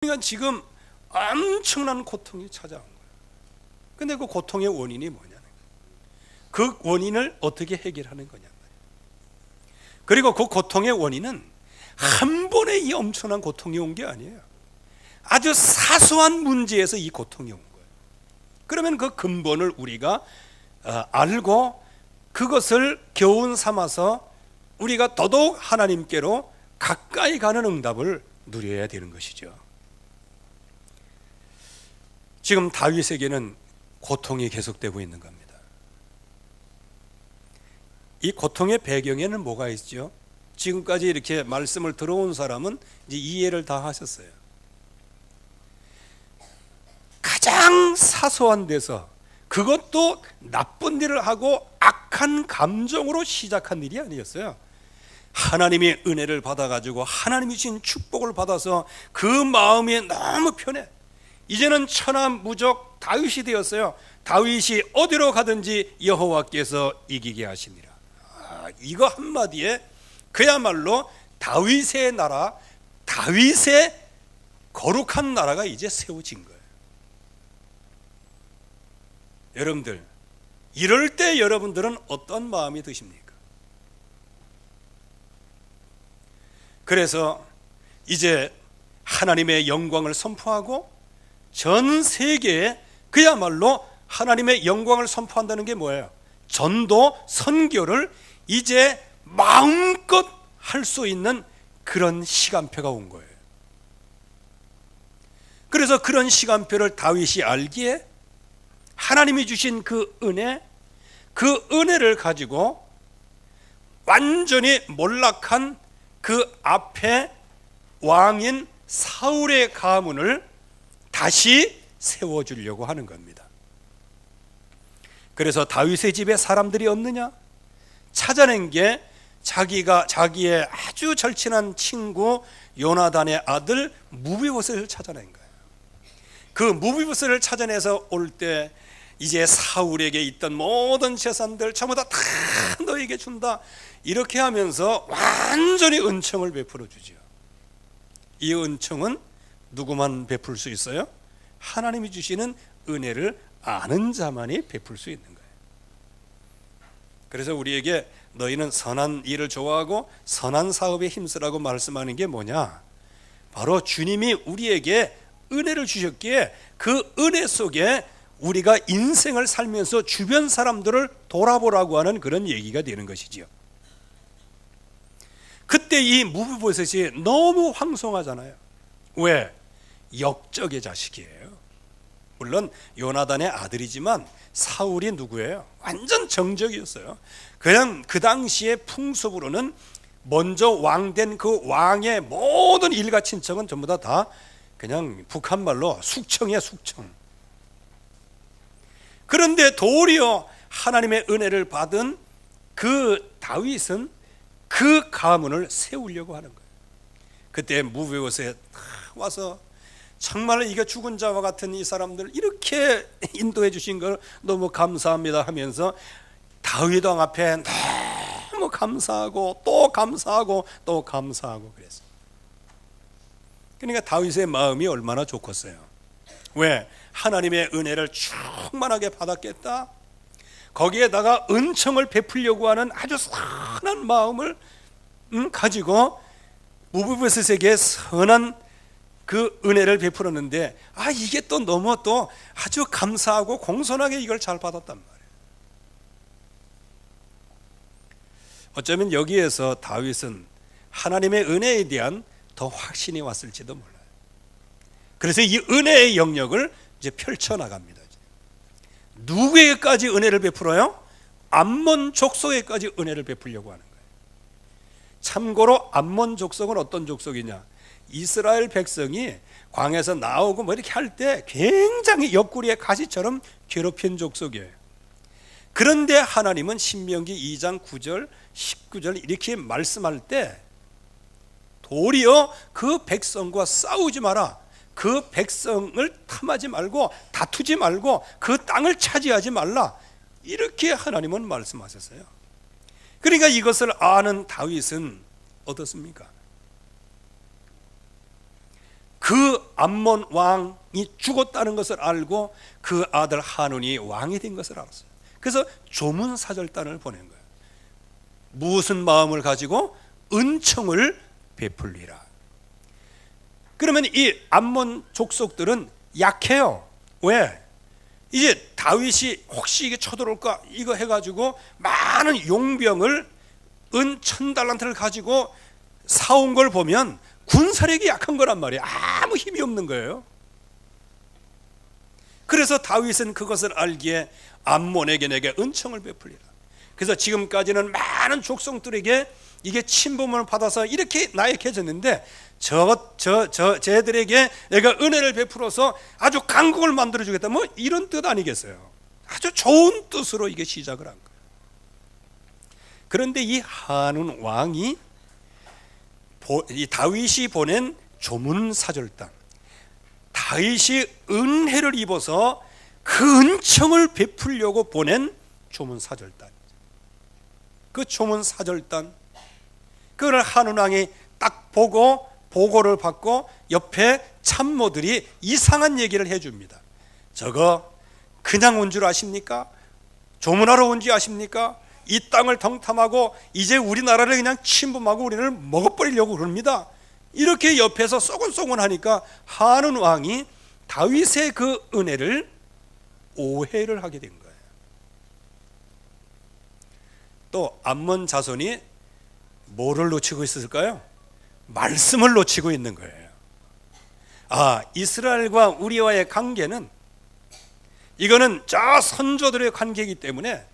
그러니까 지금 엄청난 고통이 찾아온 거예요. 근데 그 고통의 원인이 뭐냐는 거예요. 그 원인을 어떻게 해결하는 거냐. 그리고 그 고통의 원인은 한 번에 이 엄청난 고통이 온 게 아니에요. 아주 사소한 문제에서 이 고통이 온 거예요. 그러면 그 근본을 우리가 알고 그것을 교훈 삼아서 우리가 더더욱 하나님께로 가까이 가는 응답을 누려야 되는 것이죠. 지금 다윗에게는 고통이 계속되고 있는 겁니다. 이 고통의 배경에는 뭐가 있죠? 지금까지 이렇게 말씀을 들어온 사람은 이제 이해를 다 하셨어요. 가장 사소한 데서, 그것도 나쁜 일을 하고 악한 감정으로 시작한 일이 아니었어요. 하나님의 은혜를 받아가지고 하나님이 주신 축복을 받아서 그 마음이 너무 편해. 이제는 천하무적 다윗이 되었어요. 다윗이 어디로 가든지 여호와께서 이기게 하시니라. 이거 한마디에 그야말로 다윗의 나라, 다윗의 거룩한 나라가 이제 세워진 거예요. 여러분들, 이럴 때 여러분들은 어떤 마음이 드십니까? 그래서 이제 하나님의 영광을 선포하고 전 세계에 그야말로 하나님의 영광을 선포한다는 게 뭐예요? 전도, 선교를 이제 마음껏 할 수 있는 그런 시간표가 온 거예요. 그래서 그런 시간표를 다윗이 알기에 하나님이 주신 그 은혜를 가지고 완전히 몰락한 그 앞에 왕인 사울의 가문을 다시 세워주려고 하는 겁니다. 그래서 다윗의 집에 사람들이 없느냐? 찾아낸 게 자기의 아주 절친한 친구 요나단의 아들 무비보셋을 찾아낸 거예요. 그 무비보셋을 찾아내서 올 때 이제 사울에게 있던 모든 재산들 전부 다 너에게 준다, 이렇게 하면서 완전히 은총을 베풀어 주죠. 이 은총은 누구만 베풀 수 있어요? 하나님이 주시는 은혜를 아는 자만이 베풀 수 있는 거예요. 그래서 우리에게 너희는 선한 일을 좋아하고 선한 사업에 힘쓰라고 말씀하는 게 뭐냐? 바로 주님이 우리에게 은혜를 주셨기에 그 은혜 속에 우리가 인생을 살면서 주변 사람들을 돌아보라고 하는 그런 얘기가 되는 것이지요. 그때 이 무비보셋이 너무 황송하잖아요. 왜? 역적의 자식이에요. 물론 요나단의 아들이지만 사울이 누구예요? 완전 정적이었어요. 그냥 그 당시의 풍습으로는 먼저 왕된 그 왕의 모든 일가 친척은 전부 다 그냥 북한 말로 숙청이야, 숙청. 그런데 도리어 하나님의 은혜를 받은 그 다윗은 그 가문을 세우려고 하는 거예요. 그때 무비보셋 와서 정말 이게 죽은 자와 같은 이 사람들 이렇게 인도해 주신 걸 너무 감사합니다 하면서 다윗 왕 앞에 너무 감사하고 또 감사하고 또 감사하고 그랬어요. 그러니까 다윗의 마음이 얼마나 좋겠어요. 왜? 하나님의 은혜를 충만하게 받았겠다. 거기에다가 은총을 베풀려고 하는 아주 선한 마음을 가지고 무비보셋에게 선한 그 은혜를 베풀었는데, 이게 또 너무 또 아주 감사하고 공손하게 이걸 잘 받았단 말이에요. 어쩌면 여기에서 다윗은 하나님의 은혜에 대한 더 확신이 왔을지도 몰라요. 그래서 이 은혜의 영역을 이제 펼쳐나갑니다. 누구에게까지 은혜를 베풀어요? 암몬 족속에까지 은혜를 베풀려고 하는 거예요. 참고로 암몬 족속은 어떤 족속이냐? 이스라엘 백성이 광야에서 나오고 뭐 이렇게 할 때 굉장히 옆구리에 가시처럼 괴롭힌 족속이에요. 그런데 하나님은 신명기 2장 9절 19절 이렇게 말씀할 때 도리어 그 백성과 싸우지 마라, 그 백성을 탐하지 말고 다투지 말고 그 땅을 차지하지 말라, 이렇게 하나님은 말씀하셨어요. 그러니까 이것을 아는 다윗은 어떻습니까? 그 그 암몬 왕이 죽었다는 것을 알고 그 아들 한운이 왕이 된 것을 알았어요. 그래서 조문사절단을 보낸 거예요. 무슨 마음을 가지고? 은총을 베풀리라. 그러면 이 암몬 족속들은 약해요. 왜? 이제 다윗이 혹시 이게 쳐들어올까 이거 해가지고 많은 용병을 은 1000달란트를 가지고 사온 걸 보면 군사력이 약한 거란 말이에요. 아무 힘이 없는 거예요. 그래서 다윗은 그것을 알기에 암몬에게 내게 은총을 베풀리라. 그래서 지금까지는 많은 족속들에게 이게 침범을 받아서 이렇게 나약해졌는데 쟤들에게 내가 은혜를 베풀어서 아주 강국을 만들어 주겠다, 뭐 이런 뜻 아니겠어요? 아주 좋은 뜻으로 이게 시작을 한 거예요. 그런데 이 한운 왕이 이 다윗이 보낸 조문사절단, 다윗이 은혜를 입어서 그 은총을 베풀려고 보낸 조문사절단, 그 조문사절단, 그걸 한운 왕이 딱 보고 보고를 받고 옆에 참모들이 이상한 얘기를 해줍니다. 저거 그냥 온 줄 아십니까? 조문하러 온 줄 아십니까? 이 땅을 덩탐하고 이제 우리나라를 그냥 침범하고 우리를 먹어버리려고 그럽니다. 이렇게 옆에서 쏘곤쏘곤 하니까 한운 왕이 다윗의 그 은혜를 오해를 하게 된 거예요. 또 암몬 자손이 뭐를 놓치고 있었을까요? 말씀을 놓치고 있는 거예요. 아, 이스라엘과 우리와의 관계는, 이거는 저 선조들의 관계이기 때문에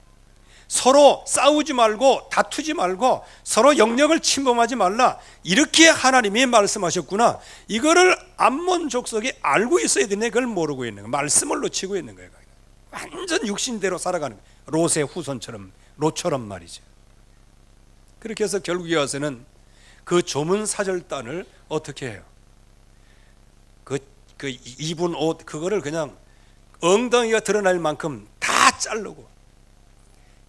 서로 싸우지 말고 다투지 말고 서로 영역을 침범하지 말라, 이렇게 하나님이 말씀하셨구나. 이거를 암몬 족속이 알고 있어야 되는데 그걸 모르고 있는 거예요. 말씀을 놓치고 있는 거예요. 완전 육신대로 살아가는 거예요. 롯의 후손처럼, 롯처럼 말이죠. 그렇게 해서 결국에 와서는 그 조문사절단을 어떻게 해요? 그 입은 옷 그거를 그냥 엉덩이가 드러날 만큼 다 자르고,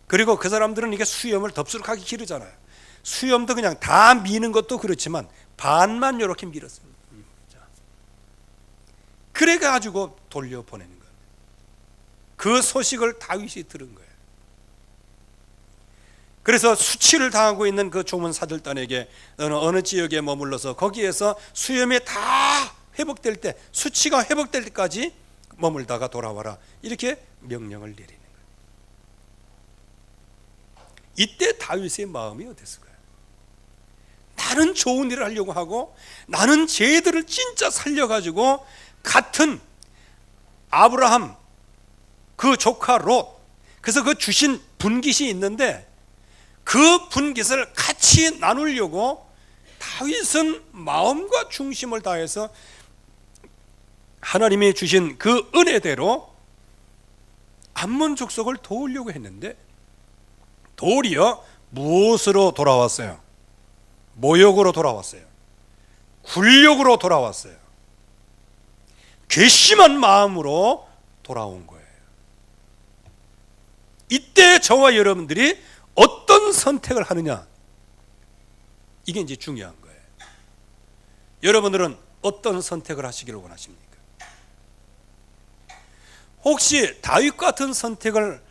그리고 그 사람들은 이게 수염을 덥수룩하게 기르잖아요. 수염도 그냥 다 미는 것도 그렇지만 반만 이렇게 밀었습니다. 그래 가지고 돌려보내는 거예요. 그 소식을 다윗이 들은 거예요. 그래서 수치를 당하고 있는 그 조문사절단에게 너는 어느 지역에 머물러서 거기에서 수염이 다 회복될 때, 수치가 회복될 때까지 머물다가 돌아와라, 이렇게 명령을 내리는 거예요. 이때 다윗의 마음이 어땠을까요? 나는 좋은 일을 하려고 하고 나는 쟤들을 진짜 살려가지고 같은 아브라함 그 조카 롯, 그래서 그 주신 분깃이 있는데 그 분깃을 같이 나누려고 다윗은 마음과 중심을 다해서 하나님이 주신 그 은혜대로 암몬 족속을 도우려고 했는데 도리어 무엇으로 돌아왔어요? 모욕으로 돌아왔어요. 굴욕으로 돌아왔어요. 괘씸한 마음으로 돌아온 거예요. 이때 저와 여러분들이 어떤 선택을 하느냐, 이게 이제 중요한 거예요. 여러분들은 어떤 선택을 하시기를 원하십니까? 혹시 다윗 같은 선택을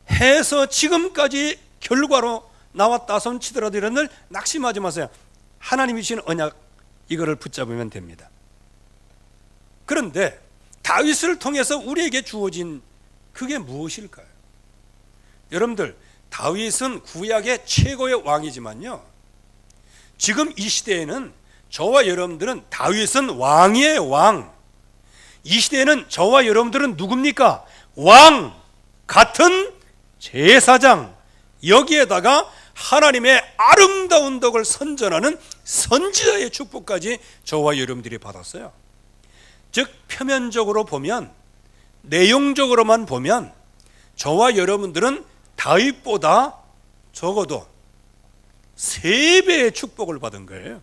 해서 지금까지 결과로 나왔다 손치더라도 이런 낙심하지 마세요. 하나님이 주신 언약, 이거를 붙잡으면 됩니다. 그런데 다윗을 통해서 우리에게 주어진 그게 무엇일까요? 여러분들, 다윗은 구약의 최고의 왕이지만요, 지금 이 시대에는 저와 여러분들은 다윗은 왕의 왕, 이 시대에는 저와 여러분들은 누굽니까? 왕 같은 제사장, 여기에다가 하나님의 아름다운 덕을 선전하는 선지자의 축복까지 저와 여러분들이 받았어요. 즉 표면적으로 보면, 내용적으로만 보면 저와 여러분들은 다윗보다 적어도 3배의 축복을 받은 거예요.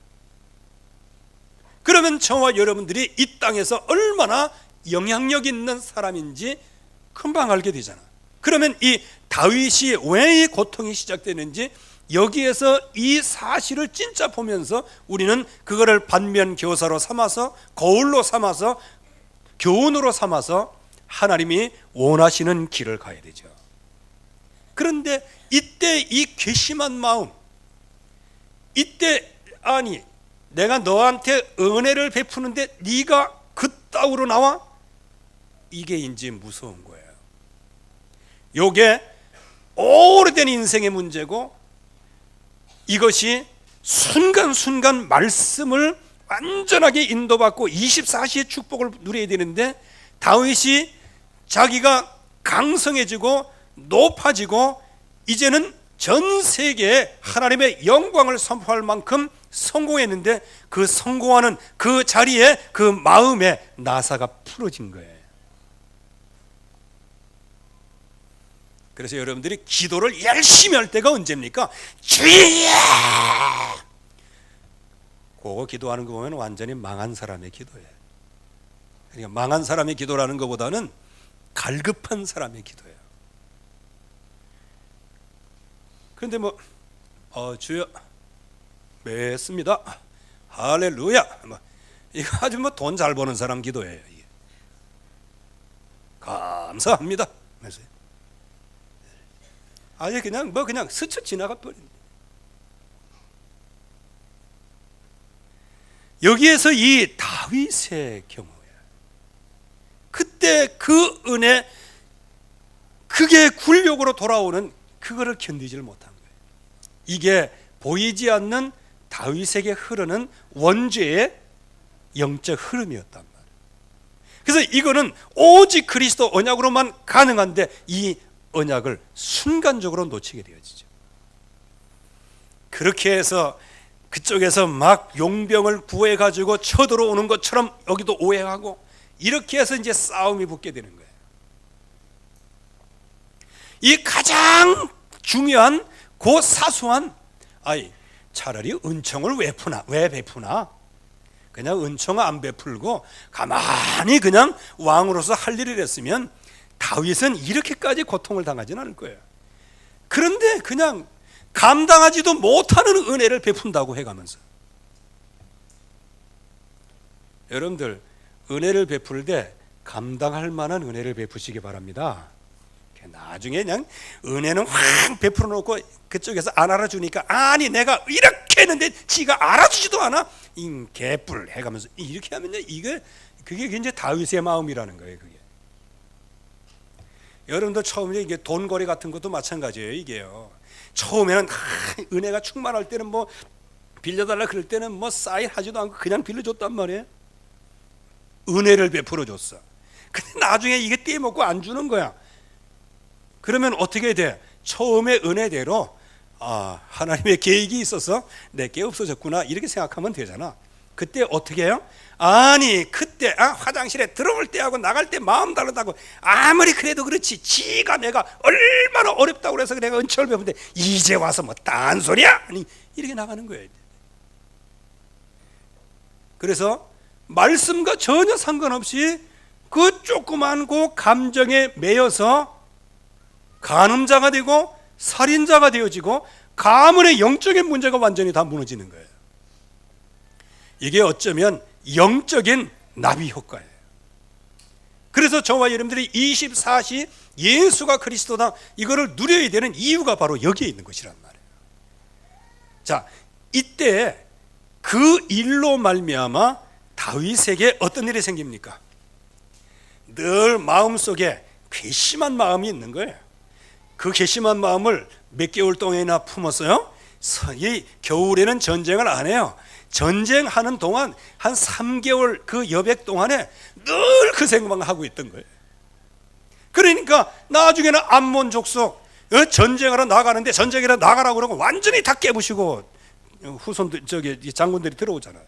그러면 저와 여러분들이 이 땅에서 얼마나 영향력 있는 사람인지 금방 알게 되잖아. 그러면 이 다윗이 왜 이 고통이 시작되는지 여기에서 이 사실을 진짜 보면서 우리는 그거를 반면 교사로 삼아서, 거울로 삼아서, 교훈으로 삼아서 하나님이 원하시는 길을 가야 되죠. 그런데 이때 이 괘씸한 마음, 이때 아니 내가 너한테 은혜를 베푸는데 네가 그따위로 나와? 이게 이제 무서운 거예요. 요게 오래된 인생의 문제고, 이것이 순간순간 말씀을 완전하게 인도받고 24시의 축복을 누려야 되는데, 다윗이 자기가 강성해지고 높아지고 이제는 전 세계에 하나님의 영광을 선포할 만큼 성공했는데, 그 성공하는 그 자리에 그 마음에 나사가 풀어진 거예요. 그래서 여러분들이 기도를 열심히 할 때가 언제입니까? 주여! 그거 기도하는 거 보면 완전히 망한 사람의 기도예요. 그러니까 망한 사람의 기도라는 것보다는 갈급한 사람의 기도예요. 그런데 주여 맺습니다, 할렐루야, 이거 아주 돈 잘 버는 사람 기도예요. 이게. 감사합니다. 아니 그냥 스쳐 지나가 버린다. 여기에서 이 다윗의 경우야. 그때 그 은혜, 그게 굴욕으로 돌아오는 그거를 견디질 못한 거예요. 이게 보이지 않는 다윗에게 흐르는 원죄의 영적 흐름이었단 말이에요. 그래서 이거는 오직 그리스도 언약으로만 가능한데, 이 언약을 순간적으로 놓치게 되어지죠. 그렇게 해서 그쪽에서 막 용병을 구해가지고 쳐들어오는 것처럼 여기도 오해하고, 이렇게 해서 이제 싸움이 붙게 되는 거예요. 이 가장 중요한 그 사소한, 차라리 은총을 왜 베푸나? 그냥 은총 안 베풀고 가만히 그냥 왕으로서 할 일을 했으면 다윗은 이렇게까지 고통을 당하지는 않을 거예요. 그런데 그냥 감당하지도 못하는 은혜를 베푼다고 해가면서, 여러분들 은혜를 베풀 때 감당할 만한 은혜를 베푸시기 바랍니다. 나중에 그냥 은혜는 확 베풀어 놓고 그쪽에서 안 알아주니까, 아니 내가 이렇게 했는데 지가 알아주지도 않아, 개뿔 해가면서 이렇게 하면요, 그게 이제 다윗의 마음이라는 거예요. 그게 여러분들 처음에 이게 돈거래 같은 것도 마찬가지예요. 이게요, 처음에는 은혜가 충만할 때는 빌려달라 그럴 때는 사인하지도 않고 그냥 빌려줬단 말이에요. 은혜를 베풀어 줬어. 근데 나중에 이게 떼먹고 안 주는 거야. 그러면 어떻게 돼? 처음에 은혜대로 하나님의 계획이 있어서 내게 없어졌구나, 이렇게 생각하면 되잖아. 그때 어떻게 해요? 아니 그때 화장실에 들어올 때하고 나갈 때 마음 다르다고, 아무리 그래도 그렇지 지가 내가 얼마나 어렵다고 그래서 내가 은총을 베푸는데 이제 와서 딴소리야? 아니 이렇게 나가는 거예요. 그래서 말씀과 전혀 상관없이 그 조그만 그 감정에 매여서 간음자가 되고 살인자가 되어지고, 가문의 영적인 문제가 완전히 다 무너지는 거예요. 이게 어쩌면 영적인 나비 효과예요. 그래서 저와 여러분들이 24시 예수가 그리스도다, 이거를 누려야 되는 이유가 바로 여기에 있는 것이란 말이에요. 자, 이때 그 일로 말미암아 다윗에게 어떤 일이 생깁니까? 늘 마음속에 괘씸한 마음이 있는 거예요. 그 괘씸한 마음을 몇 개월 동안이나 품었어요. 이 겨울에는 전쟁을 안 해요. 전쟁하는 동안 한 3개월 그 여백 동안에 늘 그 생각만 하고 있던 거예요. 그러니까 나중에는 암몬 족속 전쟁하러 나가는데, 전쟁하러 나가라고 그러고 완전히 다 깨부시고 후손들 장군들이 들어오잖아요.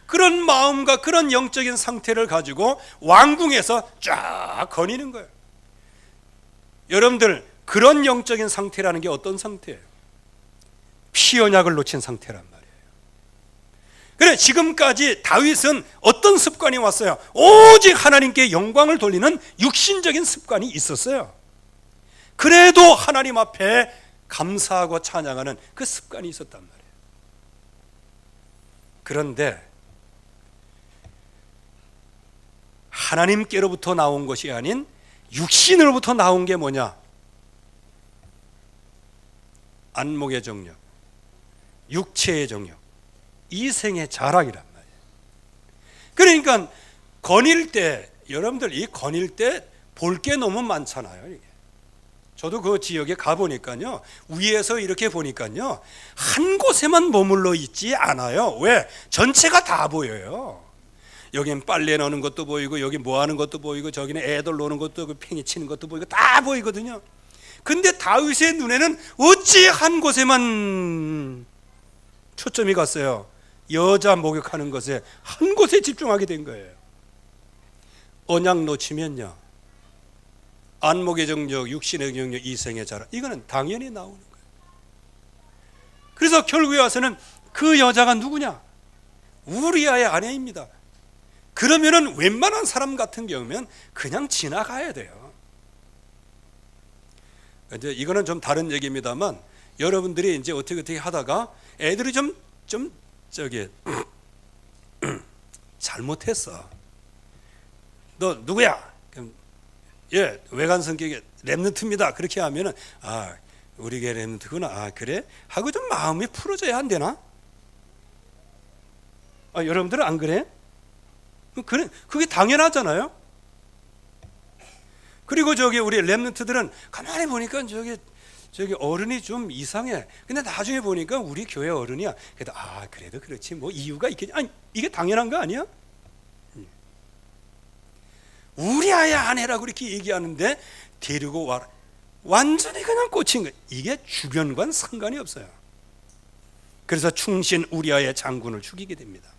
그런 마음과 그런 영적인 상태를 가지고 왕궁에서 쫙 거니는 거예요. 여러분들 그런 영적인 상태라는 게 어떤 상태예요? 피언약을 놓친 상태란 말이에요. 그래, 지금까지 다윗은 어떤 습관이 왔어요? 오직 하나님께 영광을 돌리는 육신적인 습관이 있었어요. 그래도 하나님 앞에 감사하고 찬양하는 그 습관이 있었단 말이에요. 그런데 하나님께로부터 나온 것이 아닌 육신으로부터 나온 게 뭐냐? 안목의 정력, 육체의 정력, 이생의 자랑이란 말이에요. 그러니까 거닐 때, 여러분들 이 거닐 때 볼 게 너무 많잖아요. 이게. 저도 그 지역에 가보니까요, 위에서 이렇게 보니까요, 한 곳에만 머물러 있지 않아요. 왜? 전체가 다 보여요. 여긴 빨래 넣는 것도 보이고, 여기 뭐 하는 것도 보이고, 저기는 애들 노는 것도 보이고, 팽이 치는 것도 보이고, 다 보이거든요. 근데 다윗의 눈에는 어찌 한 곳에만 초점이 갔어요? 여자 목욕하는 것에 한 곳에 집중하게 된 거예요. 언약 놓치면요, 안목의 정력, 육신의 정력, 이생의 자랑, 이거는 당연히 나오는 거예요. 그래서 결국에 와서는 그 여자가 누구냐? 우리아의 아내입니다. 그러면은 웬만한 사람 같은 경우면 그냥 지나가야 돼요. 이제 이거는 좀 다른 얘기입니다만, 여러분들이 이제 어떻게 하다가 애들이 좀 잘못했어. 너 누구야? 예, 외관 성격의 랩런트입니다. 그렇게 하면은, 아, 우리 게 랩런트구나. 아, 그래? 하고 좀 마음이 풀어져야 안 되나? 아, 여러분들은 안 그래? 그래, 그게 당연하잖아요. 그리고 우리 랩런트들은 가만히 보니까 저기 어른이 좀 이상해. 근데 나중에 보니까 우리 교회 어른이야. 그래도 그래도 그렇지, 뭐 이유가 있겠지. 아니, 이게 당연한 거 아니야? 우리 아이 아내라고 이렇게 얘기하는데 데리고 와라. 완전히 그냥 꽂힌 거예요. 이게 주변과는 상관이 없어요. 그래서 충신 우리아의 장군을 죽이게 됩니다.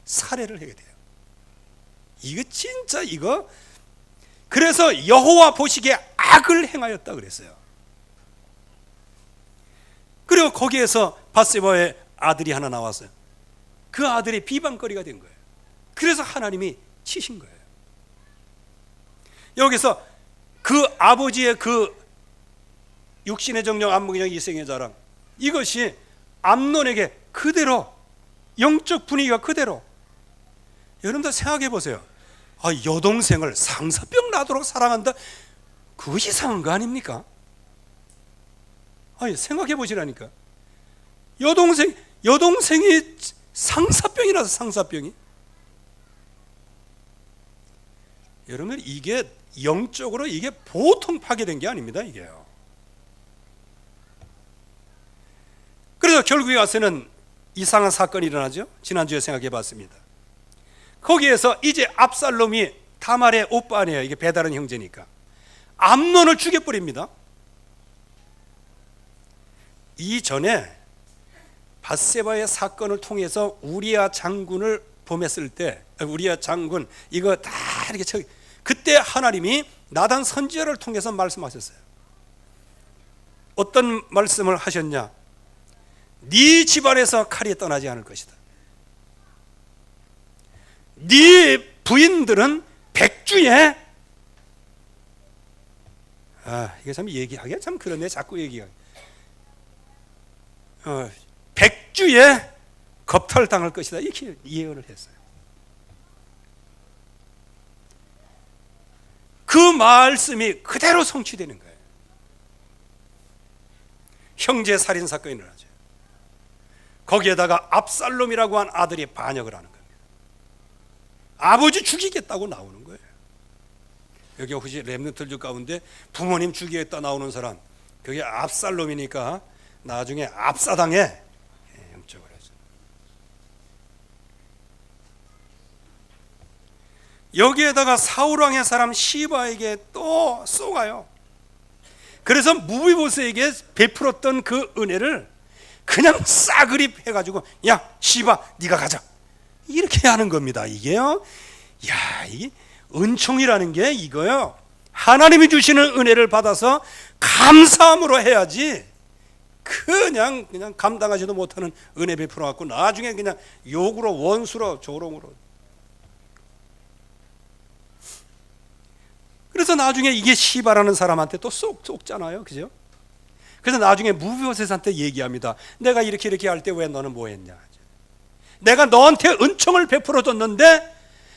살해를 하게 돼요. 이거 진짜 이거. 그래서 여호와 보시기에 악을 행하였다 그랬어요. 그리고 거기에서 밧세바의 아들이 하나 나왔어요. 그 아들이 비방거리가 된 거예요. 그래서 하나님이 치신 거예요. 여기서 그 아버지의 그 육신의 정령, 안목의 정령, 이생의 자랑, 이것이 암논에게 그대로, 영적 분위기가 그대로. 여러분들 생각해 보세요. 여동생을 상사병 나도록 사랑한다? 그거 이상한 거 아닙니까? 생각해 보시라니까. 여동생이 상사병이 나서, 상사병이. 여러분, 이게 영적으로 이게 보통 파괴된 게 아닙니다, 이게요. 그래서 결국에 와서는 이상한 사건이 일어나죠. 지난주에 생각해 봤습니다. 거기에서 이제 압살롬이 다말의 오빠 아니에요. 이게 배다른 형제니까. 암논을 죽여버립니다. 이전에 밧세바의 사건을 통해서 우리아 장군을 범했을 때, 우리아 장군 이거 다 이렇게 그때 하나님이 나단 선지자를 통해서 말씀하셨어요. 어떤 말씀을 하셨냐? 네 집안에서 칼이 떠나지 않을 것이다. 네 부인들은 백주에, 이게 참 얘기하기가 참 그러네. 자꾸 얘기하기. 백주에 겁탈당할 것이다, 이렇게 예언을 했어요. 그 말씀이 그대로 성취되는 거예요. 형제 살인 사건이 일어나죠. 거기에다가 압살롬이라고 한 아들이 반역을 하는 겁니다. 아버지 죽이겠다고 나오는 거예요. 여기 혹시 렘넌트들 가운데 부모님 죽이겠다 나오는 사람, 그게 압살롬이니까 나중에 압사당해. 영적으로 해서. 여기에다가 사울왕의 사람 시바에게 또 쏘가요. 그래서 무비보스에게 베풀었던 그 은혜를 그냥 싸그리 해가지고, 야 시바 네가 가자, 이렇게 하는 겁니다. 이게요, 야, 이게 은총이라는 게 이거요, 하나님이 주시는 은혜를 받아서 감사함으로 해야지, 그냥 감당하지도 못하는 은혜 베풀어 갖고 나중에 그냥 욕으로, 원수로, 조롱으로. 그래서 나중에 이게 시바라는 사람한테 또 쏙잖아요, 그죠? 그래서 나중에 무비보셋한테 얘기합니다. 내가 이렇게 할 때 왜 너는 뭐 했냐? 내가 너한테 은총을 베풀어 줬는데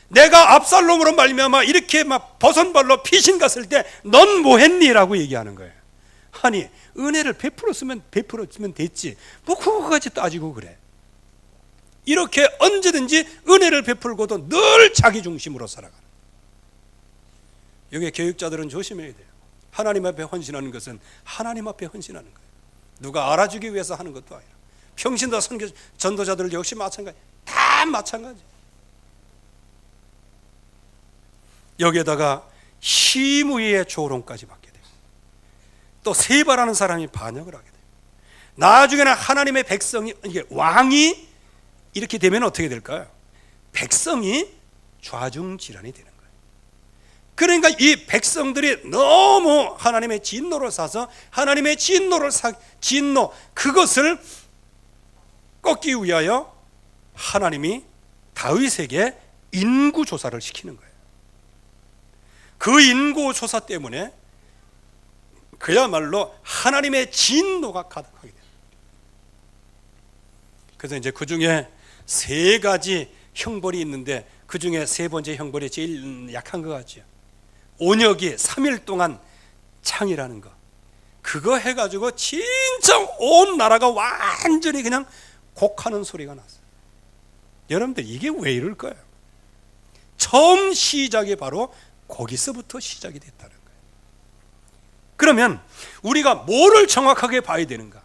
내가 압살롬으로 말미암아 이렇게 막 버선발로 피신 갔을 때 넌 뭐 했니? 라고 얘기하는 거예요. 아니, 은혜를 베풀었으면 됐지, 뭐 그거까지 따지고 그래. 이렇게 언제든지 은혜를 베풀고도 늘 자기 중심으로 살아가는. 여기 교육자들은 조심해야 돼요. 하나님 앞에 헌신하는 것은 하나님 앞에 헌신하는 거예요. 누가 알아주기 위해서 하는 것도 아니라. 평신도 선교 전도자들 역시 마찬가지. 다 마찬가지. 여기에다가 심의의 조롱까지 받게 돼요. 또 세바라는 사람이 반역을 하게 돼요. 나중에는 하나님의 백성이, 이게 왕이 이렇게 되면 어떻게 될까요? 백성이 좌중질환이 되는 거예요. 그러니까 이 백성들이 너무 하나님의 진노를 사서 하나님의 진노 그것을 꺾기 위하여 하나님이 다윗에게 인구조사를 시키는 거예요. 그 인구조사 때문에 그야말로 하나님의 진노가 가득하게 돼요. 그래서 이제 그 중에 세 가지 형벌이 있는데 그 중에 세 번째 형벌이 제일 약한 것 같죠. 온역이 3일 동안 창이라는 거. 그거 해가지고 진짜 온 나라가 완전히 그냥 곡하는 소리가 났어요. 여러분들 이게 왜 이럴까요? 처음 시작이 바로 거기서부터 시작이 됐다는 거예요. 그러면 우리가 뭐를 정확하게 봐야 되는가?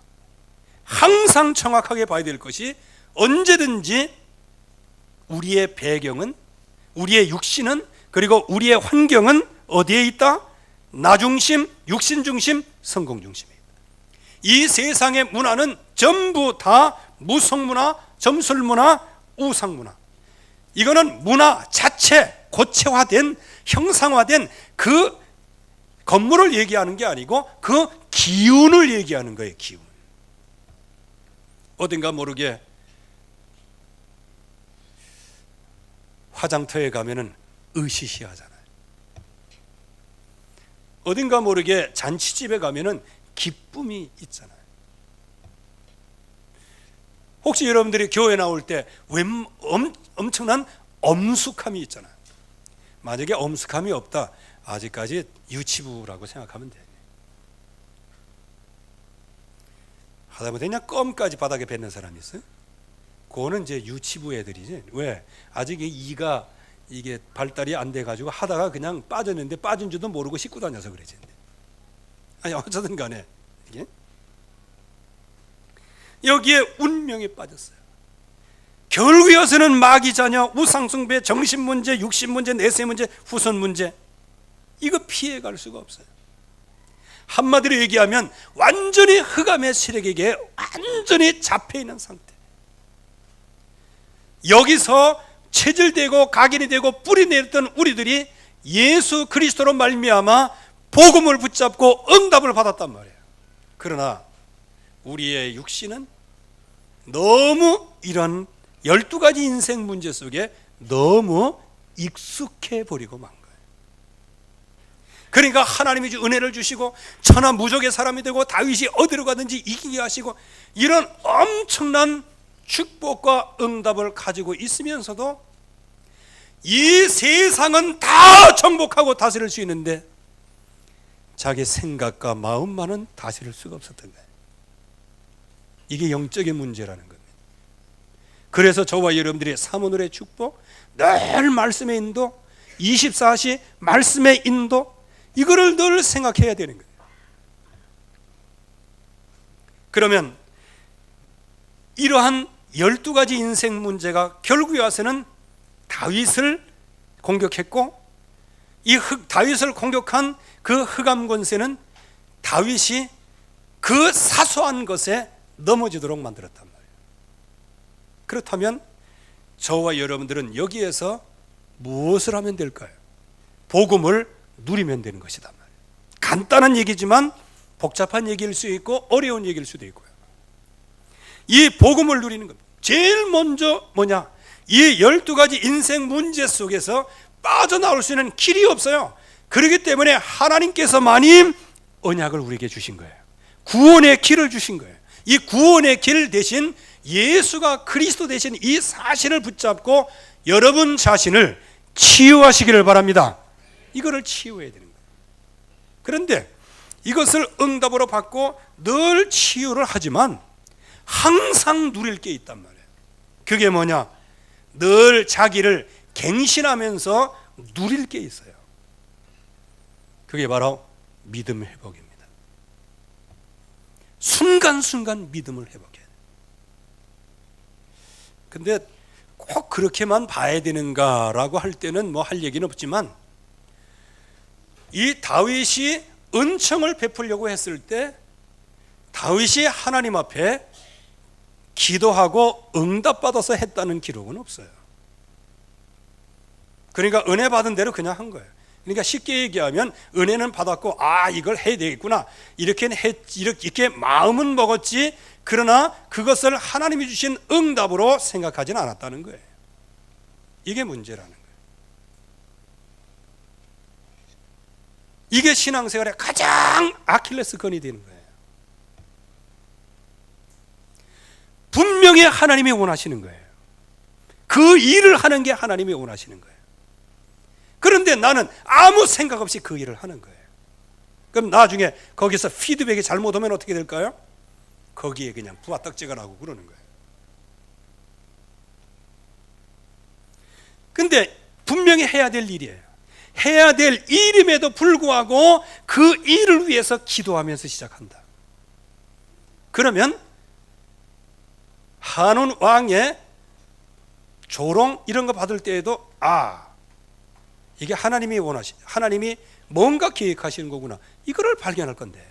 항상 정확하게 봐야 될 것이 언제든지 우리의 배경은, 우리의 육신은, 그리고 우리의 환경은 어디에 있다? 나 중심, 육신 중심, 성공 중심에 있다. 이 세상의 문화는 전부 다 무속문화, 점술문화, 우상문화. 이거는 문화 자체, 고체화된, 형상화된 그 건물을 얘기하는 게 아니고 그 기운을 얘기하는 거예요. 기운. 어딘가 모르게 화장터에 가면은 으시시하잖아요. 어딘가 모르게 잔치집에 가면은 기쁨이 있잖아요. 혹시 여러분들이 교회 나올 때 엄청난 엄숙함이 있잖아요. 만약에 엄숙함이 없다, 아직까지 유치부라고 생각하면 돼요. 하다못해 그냥 껌까지 바닥에 뱉는 사람이 있어요? 그거는 이제 유치부 애들이지. 왜? 아직 이가 이게 발달이 안 돼가지고 하다가 그냥 빠졌는데 빠진 줄도 모르고 씻고 다녀서 그러지. 아니 어쩌든 간에 이게 여기에 운명에 빠졌어요. 결국에서는 마귀 자녀, 우상숭배, 정신문제, 육신문제, 내세문제, 후손문제, 이거 피해갈 수가 없어요. 한마디로 얘기하면 완전히 흑암의 세력에게 완전히 잡혀있는 상태. 여기서 체질되고 각인이 되고 뿌리 내렸던 우리들이 예수 그리스도로 말미암아 복음을 붙잡고 응답을 받았단 말이에요. 그러나 우리의 육신은 너무 이런 12가지 인생 문제 속에 너무 익숙해 버리고 만 거예요. 그러니까 하나님이 은혜를 주시고 천하무적의 사람이 되고 다윗이 어디로 가든지 이기게 하시고 이런 엄청난 축복과 응답을 가지고 있으면서도 이 세상은 다 정복하고 다스릴 수 있는데 자기 생각과 마음만은 다스릴 수가 없었던 거예요. 이게 영적인 문제라는 겁니다. 그래서 저와 여러분들이 사모늘의 축복, 늘 말씀의 인도, 24시 말씀의 인도, 이거를 늘 생각해야 되는 거예요. 그러면 이러한 12가지 인생 문제가 결국에 와서는 다윗을 공격했고, 이 다윗을 공격한 그 흑암 권세는 다윗이 그 사소한 것에 넘어지도록 만들었단 말이에요. 그렇다면 저와 여러분들은 여기에서 무엇을 하면 될까요? 복음을 누리면 되는 것이단 말이에요. 간단한 얘기지만 복잡한 얘기일 수 있고 어려운 얘기일 수도 있고요. 이 복음을 누리는 겁니다. 제일 먼저 뭐냐? 이 12가지 인생 문제 속에서 빠져나올 수 있는 길이 없어요. 그렇기 때문에 하나님께서만이 언약을 우리에게 주신 거예요. 구원의 길을 주신 거예요. 이 구원의 길 대신 예수가 그리스도 되신 이 사실을 붙잡고 여러분 자신을 치유하시기를 바랍니다. 이거를 치유해야 되는 거예요. 그런데 이것을 응답으로 받고 늘 치유를 하지만 항상 누릴 게 있단 말이에요. 그게 뭐냐? 늘 자기를 갱신하면서 누릴 게 있어요. 그게 바로 믿음 회복입니다. 순간순간 믿음을 회복해야 돼요. 근데 꼭 그렇게만 봐야 되는가라고 할 때는 뭐 할 얘기는 없지만, 이 다윗이 은총을 베풀려고 했을 때 다윗이 하나님 앞에 기도하고 응답받아서 했다는 기록은 없어요. 그러니까 은혜 받은 대로 그냥 한 거예요. 그러니까 쉽게 얘기하면 은혜는 받았고 이걸 해야 되겠구나 이렇게 마음은 먹었지, 그러나 그것을 하나님이 주신 응답으로 생각하지는 않았다는 거예요. 이게 문제라는 거예요. 이게 신앙생활의 가장 아킬레스건이 되는 거예요. 분명히 하나님이 원하시는 거예요. 그 일을 하는 게 하나님이 원하시는 거예요. 그런데 나는 아무 생각 없이 그 일을 하는 거예요. 그럼 나중에 거기서 피드백이 잘못 오면 어떻게 될까요? 거기에 그냥 부화떡지가라고 그러는 거예요. 근데 분명히 해야 될 일이에요. 해야 될 일임에도 불구하고 그 일을 위해서 기도하면서 시작한다. 그러면 한온 왕의 조롱 이런 거 받을 때에도 이게 하나님이 하나님이 뭔가 계획하시는 거구나, 이거를 발견할 건데,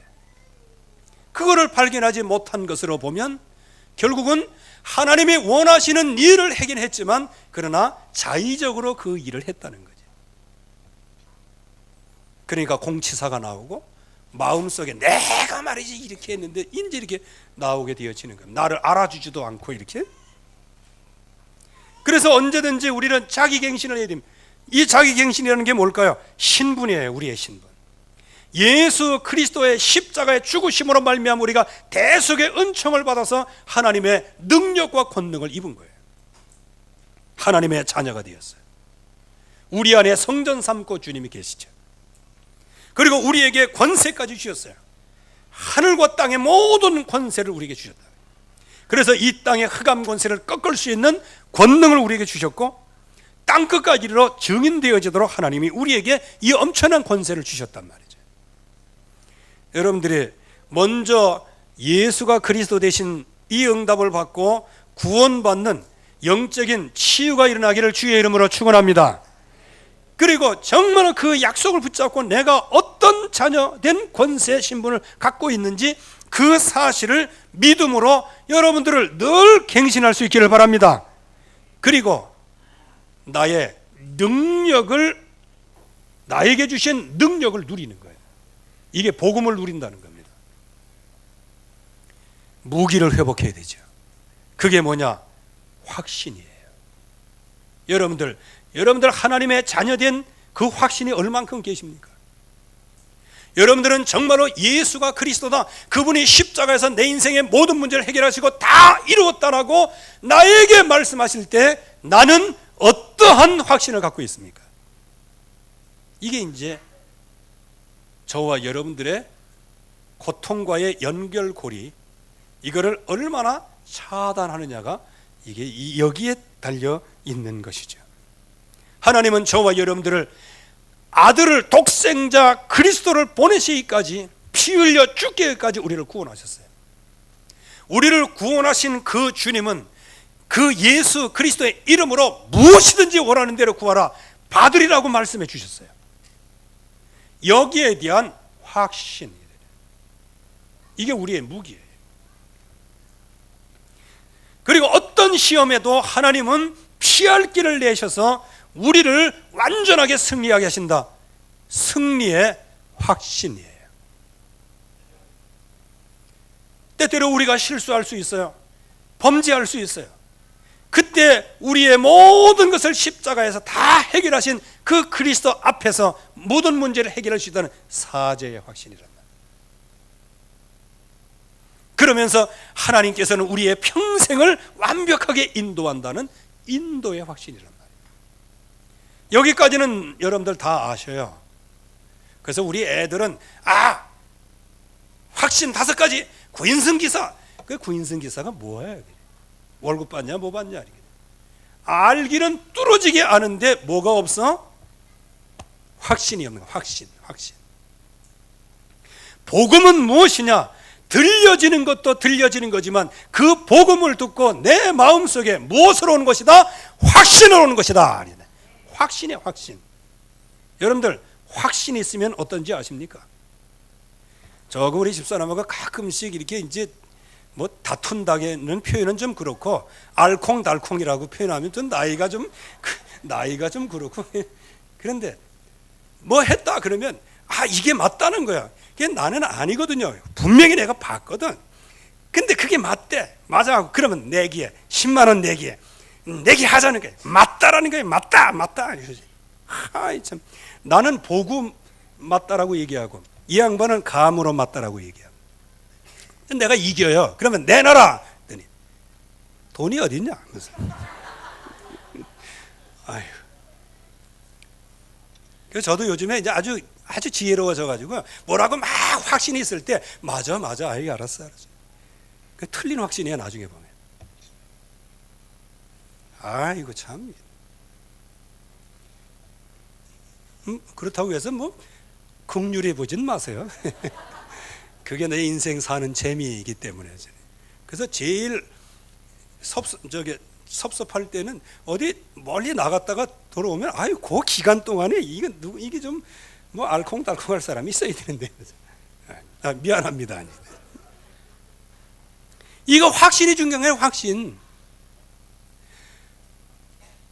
그거를 발견하지 못한 것으로 보면 결국은 하나님이 원하시는 일을 하긴 했지만 그러나 자의적으로 그 일을 했다는 거죠. 그러니까 공치사가 나오고 마음속에 내가 말이지 이렇게 했는데 이제 이렇게 나오게 되어지는 거예요. 나를 알아주지도 않고 이렇게. 그래서 언제든지 우리는 자기갱신을 해야 됩니다. 이 자기갱신이라는 게 뭘까요? 신분이에요. 우리의 신분. 예수 그리스도의 십자가의 죽으심으로 말미암아 우리가 대속의 은총을 받아서 하나님의 능력과 권능을 입은 거예요. 하나님의 자녀가 되었어요. 우리 안에 성전 삼고 주님이 계시죠. 그리고 우리에게 권세까지 주셨어요. 하늘과 땅의 모든 권세를 우리에게 주셨다. 그래서 이 땅의 흑암 권세를 꺾을 수 있는 권능을 우리에게 주셨고, 땅끝까지 이르러 증인되어지도록 하나님이 우리에게 이 엄청난 권세를 주셨단 말이죠. 여러분들이 먼저 예수가 그리스도 되신 이 응답을 받고 구원받는 영적인 치유가 일어나기를 주의 이름으로 축원합니다. 그리고 정말 그 약속을 붙잡고 내가 어떤 자녀된 권세 신분을 갖고 있는지 그 사실을 믿음으로 여러분들을 늘 갱신할 수 있기를 바랍니다. 그리고 나의 능력을, 나에게 주신 능력을 누리는 거예요. 이게 복음을 누린다는 겁니다. 무기를 회복해야 되죠. 그게 뭐냐? 확신이에요. 여러분들 하나님의 자녀된 그 확신이 얼만큼 계십니까? 여러분들은 정말로 예수가 그리스도다, 그분이 십자가에서 내 인생의 모든 문제를 해결하시고 다 이루었다라고 나에게 말씀하실 때 나는 어떠한 확신을 갖고 있습니까? 이게 이제 저와 여러분들의 고통과의 연결고리, 이거를 얼마나 차단하느냐가 이게 여기에 달려 있는 것이죠. 하나님은 저와 여러분들을 아들을, 독생자 그리스도를 보내시기까지, 피 흘려 죽기까지 우리를 구원하셨어요. 우리를 구원하신 그 주님은 그 예수 그리스도의 이름으로 무엇이든지 원하는 대로 구하라 받으리라고 말씀해 주셨어요. 여기에 대한 확신, 이게 우리의 무기예요. 그리고 어떤 시험에도 하나님은 피할 길을 내셔서 우리를 완전하게 승리하게 하신다. 승리의 확신이에요. 때때로 우리가 실수할 수 있어요. 범죄할 수 있어요. 그때 우리의 모든 것을 십자가에서 다 해결하신 그 그리스도 앞에서 모든 문제를 해결할 수 있다는 사죄의 확신이란다. 그러면서 하나님께서는 우리의 평생을 완벽하게 인도한다는 인도의 확신이란 말이에요. 여기까지는 여러분들 다 아셔요. 그래서 우리 애들은 확신 5가지, 구인승기사. 그 구인승기사가 뭐예요? 월급 받냐 뭐 받냐. 알기는 뚫어지게 아는데 뭐가 없어? 확신이 없는 거야. 확신. 복음은 무엇이냐? 들려지는 것도 들려지는 거지만 그 복음을 듣고 내 마음속에 무엇으로 오는 것이다? 확신으로 오는 것이다. 확신이에요. 확신. 여러분들 확신이 있으면 어떤지 아십니까? 우리 집사람하고 가끔씩 이렇게 이제 뭐 다툰다는 표현은 좀 그렇고 알콩달콩이라고 표현하면 좀 나이가 좀 그렇고 그런데 뭐 했다 그러면 이게 맞다는 거야. 그게 나는 아니거든요. 분명히 내가 봤거든. 근데 그게 맞대. 맞아. 그러면 내기에 10만 원 내기에 하자는 거야. 맞다라는 거야. 맞다. 이러지. 참. 나는 보고 맞다라고 얘기하고 이 양반은 감으로 맞다라고 얘기하고. 내가 이겨요. 그러면 내놔라. 그랬더니 돈이 어딨냐? 아유. 그래서 저도 요즘에 이제 아주 지혜로워져가지고 뭐라고 막 확신이 있을 때 맞아. 아이 알았어. 그 틀린 확신이야 나중에 보면. 이거 참. 그렇다고 해서 뭐 긍휼히 보진 마세요. 그게 내 인생 사는 재미이기 때문에. 그래서 제일 섭섭할 때는 어디 멀리 나갔다가 돌아오면 그 기간 동안에 이게 좀 뭐 알콩달콩할 사람이 있어야 되는데. 미안합니다. 이거 확신이 중요한 거예요. 확신.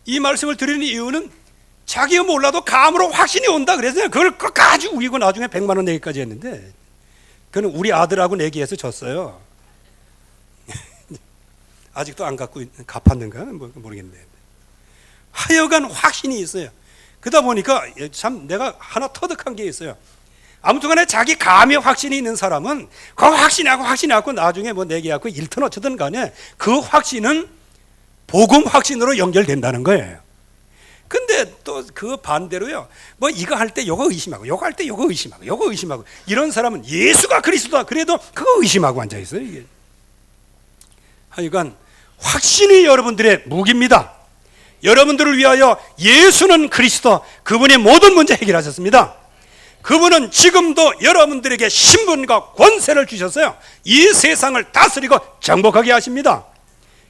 이 말씀을 드리는 이유는 자기가 몰라도 감으로 확신이 온다 그래서 그걸 끝까지 우기고 나중에 100만 원 내기까지 했는데 그는 우리 아들하고 내기해서 졌어요. 아직도 안 갚고 갚았는가 모르겠는데 하여간 확신이 있어요. 그러다 보니까 참 내가 하나 터득한 게 있어요. 아무튼 간에 자기 감에 확신이 있는 사람은 그 확신하고 나중에 뭐 내기하고 일턴 어쩌든 간에 그 확신은 복음 확신으로 연결된다는 거예요. 근데 또 그 반대로요. 뭐 이거 할 때 요거 의심하고 요거 할 때 요거 의심하고 이런 사람은 예수가 그리스도다 그래도 그거 의심하고 앉아 있어요. 이게. 하여간 확신이 여러분들의 무기입니다. 여러분들을 위하여 예수는 그리스도, 그분이 모든 문제 해결하셨습니다. 그분은 지금도 여러분들에게 신분과 권세를 주셨어요. 이 세상을 다스리고 정복하게 하십니다.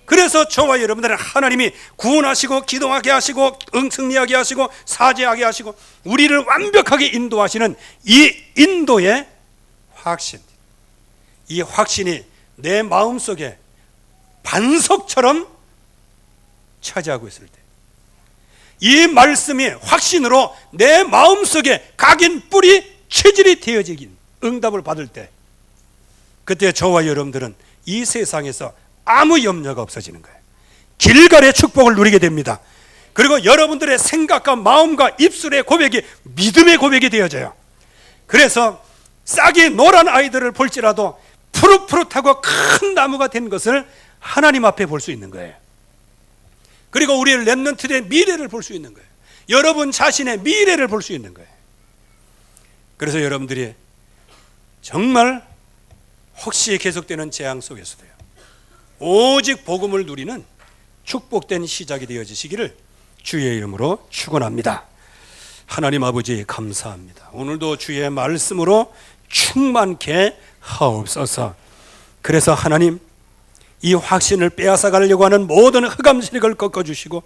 그래서 저와 여러분들은 하나님이 구원하시고 기도하게 하시고 승리하게 하시고 사죄하게 하시고 우리를 완벽하게 인도하시는 이 인도의 확신, 이 확신이 내 마음속에 반석처럼 차지하고 있을 때 이 말씀이 확신으로 내 마음속에 각인 뿌리 체질이 되어지긴 응답을 받을 때 그때 저와 여러분들은 이 세상에서 아무 염려가 없어지는 거예요. 길갈의 축복을 누리게 됩니다. 그리고 여러분들의 생각과 마음과 입술의 고백이 믿음의 고백이 되어져요. 그래서 싹이 노란 아이들을 볼지라도 푸릇푸릇하고 큰 나무가 된 것을 하나님 앞에 볼 수 있는 거예요. 그리고 우리의 렘넌트의 미래를 볼 수 있는 거예요. 여러분 자신의 미래를 볼 수 있는 거예요. 그래서 여러분들이 정말 혹시 계속되는 재앙 속에서도요 오직 복음을 누리는 축복된 시작이 되어지시기를 주의 이름으로 축원합니다. 하나님 아버지 감사합니다. 오늘도 주의 말씀으로 충만케 하옵소서. 그래서 하나님 이 확신을 빼앗아가려고 하는 모든 흑암 세력을 꺾어주시고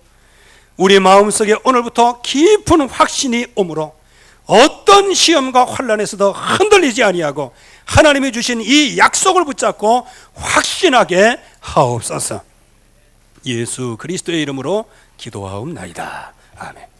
우리 마음속에 오늘부터 깊은 확신이 오므로 어떤 시험과 환난에서도 흔들리지 아니하고 하나님이 주신 이 약속을 붙잡고 확신하게 하옵소서. 예수 그리스도의 이름으로 기도하옵나이다. 아멘.